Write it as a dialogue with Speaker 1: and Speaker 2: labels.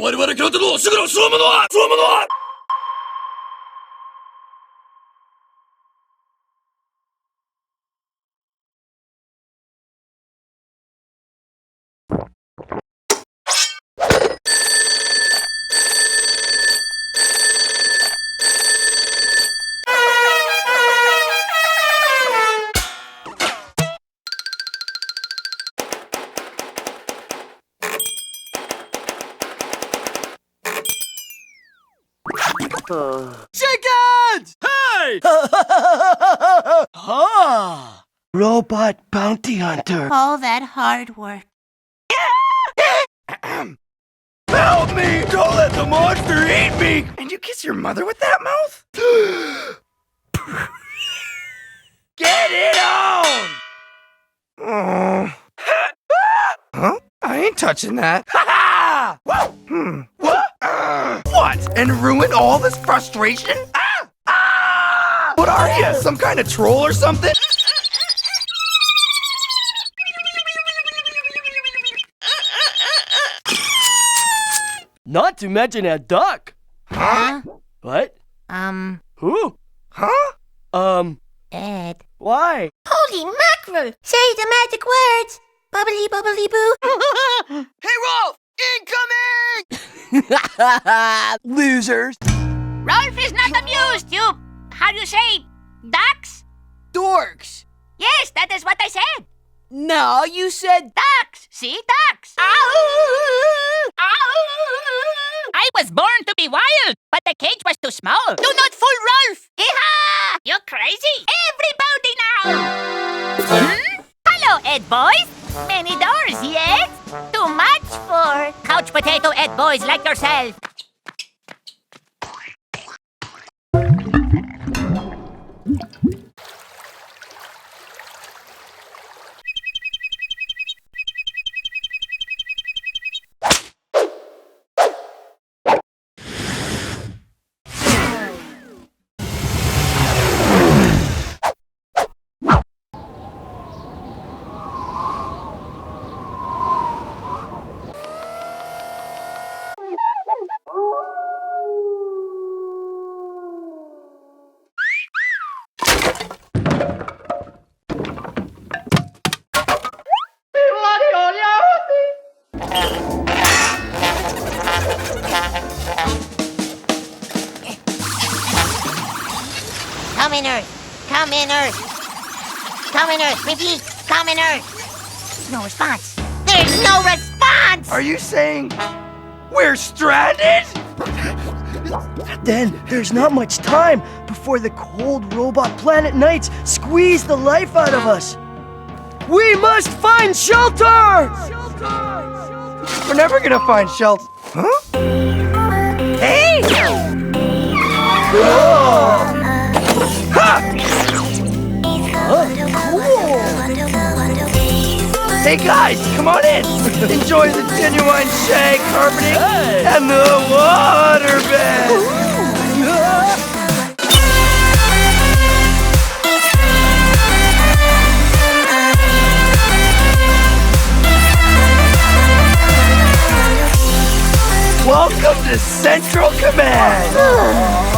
Speaker 1: 我々からってのすぐのそのものは
Speaker 2: Chickens! Hey!
Speaker 3: Ah! Robot bounty hunter.
Speaker 4: All that hard work.
Speaker 2: Help me! Don't let the monster eat me! And you kiss your mother with that mouth? Get it on! Huh? I ain't touching that. Ha ha! What? What? And ruin all this frustration? What are you? Some kind of troll or something?
Speaker 3: Not to mention a duck.
Speaker 4: Huh?
Speaker 3: What? Who?
Speaker 2: Huh?
Speaker 4: Ed.
Speaker 3: Why?
Speaker 4: Holy mackerel! Say the magic words! Bubbly bubbly boo!
Speaker 2: Hey, Rolf! Incoming! Losers!
Speaker 5: Rolf is not amused, you... How do you say? Ducks?
Speaker 2: Dorks!
Speaker 5: Yes, that is what I said.
Speaker 2: No, you said...
Speaker 5: Ducks! See? Ducks! I was born to be wild, but the cage was too small. Do not fool Rolf. Hee-haw! You're crazy. Everybody now. Hello, Ed boys. Many doors, yes? Too much for couch potato Ed boys like yourself. Come in, Earth. Come in, Earth. Come in, Earth. Repeat. Come in, Earth. No response. There's no response!
Speaker 2: Are you saying we're stranded?
Speaker 3: Then there's not much time before the cold robot planet Knights squeeze the life out of us. We must find shelter!
Speaker 2: We're never gonna find shelter. Huh? Hey! Whoa! Ha! Hey guys, come on in! Enjoy the genuine shag carpeting and the waterbed! Welcome to Central Command!